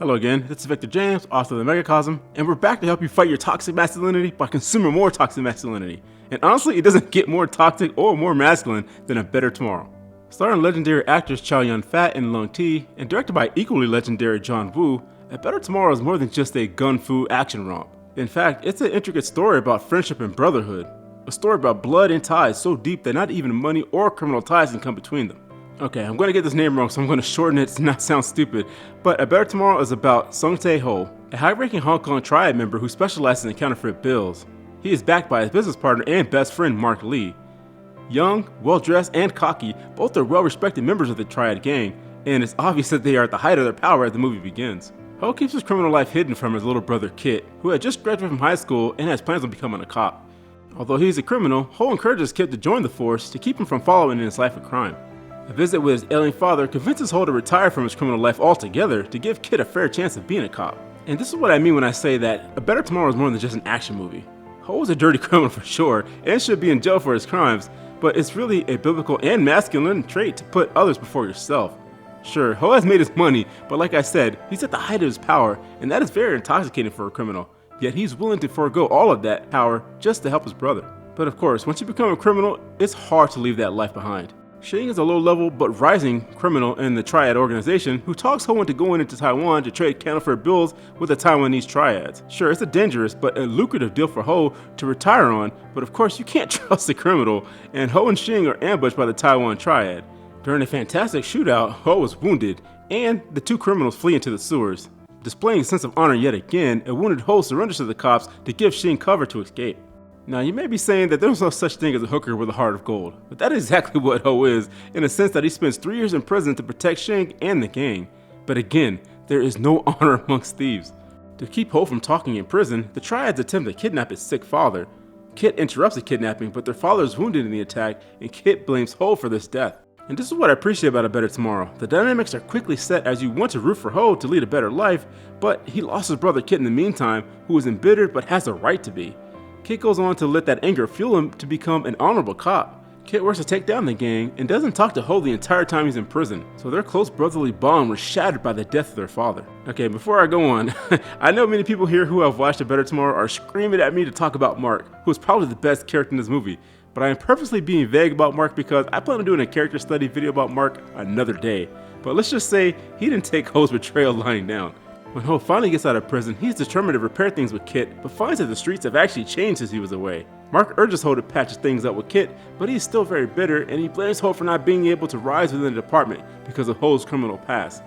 Hello again, this is Victor James, author of The Megacosm, and we're back to help you fight your toxic masculinity by consuming more toxic masculinity. And honestly, it doesn't get more toxic or more masculine than A Better Tomorrow. Starring legendary actors Chow Yun-fat and Lung Ti, and directed by equally legendary John Woo, A Better Tomorrow is more than just a gun-fu action romp. In fact, it's an intricate story about friendship and brotherhood. A story about blood and ties so deep that not even money or criminal ties can come between them. Okay, I'm gonna get this name wrong, so I'm gonna shorten it to not sound stupid, but A Better Tomorrow is about Sung Tae-ho, a high-ranking Hong Kong triad member who specializes in counterfeit bills. He is backed by his business partner and best friend Mark Lee. Young, well-dressed, and cocky, both are well-respected members of the triad gang, and it's obvious that they are at the height of their power as the movie begins. Ho keeps his criminal life hidden from his little brother Kit, who had just graduated from high school and has plans on becoming a cop. Although he's a criminal, Ho encourages Kit to join the force to keep him from following in his life of crime. A visit with his ailing father convinces Ho to retire from his criminal life altogether to give Kit a fair chance of being a cop. And this is what I mean when I say that A Better Tomorrow is more than just an action movie. Ho is a dirty criminal for sure, and should be in jail for his crimes, but it's really a biblical and masculine trait to put others before yourself. Sure, Ho has made his money, but like I said, he's at the height of his power, and that is very intoxicating for a criminal, yet he's willing to forego all of that power just to help his brother. But of course, once you become a criminal, it's hard to leave that life behind. Shing is a low-level but rising criminal in the Triad organization who talks Ho into going into Taiwan to trade counterfeit bills with the Taiwanese triads. Sure, it's a dangerous but a lucrative deal for Ho to retire on, but of course you can't trust the criminal, and Ho and Shing are ambushed by the Taiwan triad. During a fantastic shootout, Ho is wounded, and the two criminals flee into the sewers. Displaying a sense of honor yet again, a wounded Ho surrenders to the cops to give Shing cover to escape. Now, you may be saying that there's no such thing as a hooker with a heart of gold, but that is exactly what Ho is, in the sense that he spends 3 years in prison to protect Shing and the gang. But again, there is no honor amongst thieves. To keep Ho from talking in prison, the triads attempt to kidnap his sick father. Kit interrupts the kidnapping, but their father is wounded in the attack, and Kit blames Ho for this death. And this is what I appreciate about A Better Tomorrow. The dynamics are quickly set as you want to root for Ho to lead a better life, but he lost his brother Kit in the meantime, who is embittered but has the right to be. Kit goes on to let that anger fuel him to become an honorable cop. Kit works to take down the gang and doesn't talk to Ho the entire time he's in prison, so their close brotherly bond was shattered by the death of their father. Okay, before I go on, I know many people here who have watched A Better Tomorrow are screaming at me to talk about Mark, who is probably the best character in this movie, but I am purposely being vague about Mark because I plan on doing a character study video about Mark another day. But let's just say he didn't take Ho's betrayal lying down. When Ho finally gets out of prison, he's determined to repair things with Kit, but finds that the streets have actually changed since he was away. Mark urges Ho to patch things up with Kit, but he's still very bitter, and he blames Ho for not being able to rise within the department because of Ho's criminal past.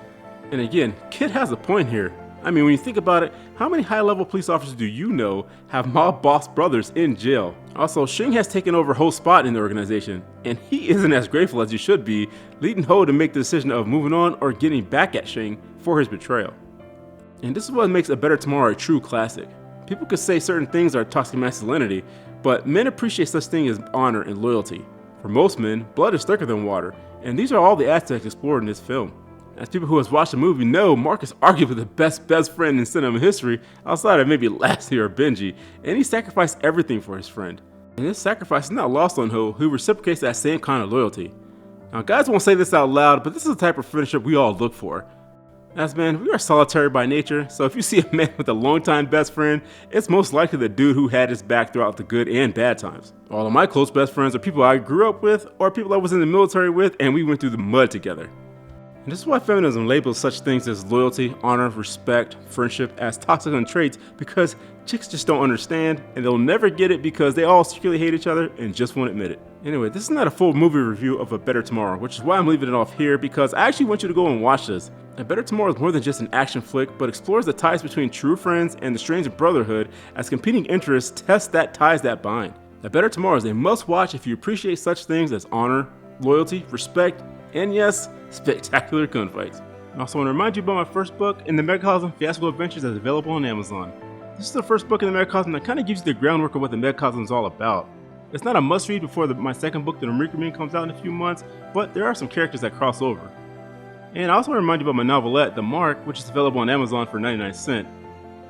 And again, Kit has a point here. I mean, when you think about it, how many high-level police officers do you know have mob boss brothers in jail? Also, Shing has taken over Ho's spot in the organization, and he isn't as grateful as he should be, leading Ho to make the decision of moving on or getting back at Shing for his betrayal. And this is what makes A Better Tomorrow a true classic. People could say certain things are toxic masculinity, but men appreciate such things as honor and loyalty. For most men, blood is thicker than water, and these are all the aspects explored in this film. As people who have watched the movie know, Mark is arguably the best friend in cinema history, outside of maybe Lassie or Benji, and he sacrificed everything for his friend. And this sacrifice is not lost on Ho, who reciprocates that same kind of loyalty. Now, guys won't say this out loud, but this is the type of friendship we all look for. As men, we are solitary by nature, so if you see a man with a longtime best friend, it's most likely the dude who had his back throughout the good and bad times. All of my close best friends are people I grew up with, or people I was in the military with, and we went through the mud together. And this is why feminism labels such things as loyalty, honor, respect, friendship as toxic traits, because chicks just don't understand, and they'll never get it because they all secretly hate each other and just won't admit it. Anyway, this is not a full movie review of A Better Tomorrow, which is why I'm leaving it off here, because I actually want you to go and watch this. A Better Tomorrow is more than just an action flick, but explores the ties between true friends and the strains of brotherhood as competing interests test that ties that bind. A Better Tomorrow is a must-watch if you appreciate such things as honor, loyalty, respect, and yes, spectacular gunfights. I also want to remind you about my first book, In the Megacosm Fiasco Adventures, that's available on Amazon. This is the first book in the Megacosm that kind of gives you the groundwork of what the Megacosm is all about. It's not a must-read before my second book, The Reconvene, comes out in a few months, but there are some characters that cross over. And I also want to remind you about my novelette, The Mark, which is available on Amazon for 99 cents.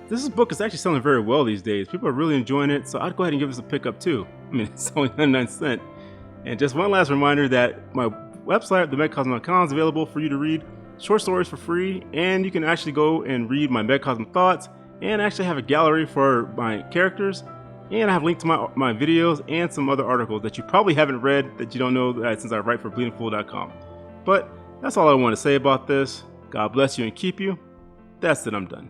This book is actually selling very well these days. People are really enjoying it, so I'd go ahead and give this a pickup too. I mean, it's only 99 cents. And just one last reminder that my website, themegacosm.com, is available for you to read short stories for free, and you can actually go and read my Megacosm thoughts, and actually have a gallery for my characters, and I have linked to my videos and some other articles that you probably haven't read that you don't know that since I write for bleedingfool.com. But that's all I want to say about this. God bless you and keep you. That's it, I'm done.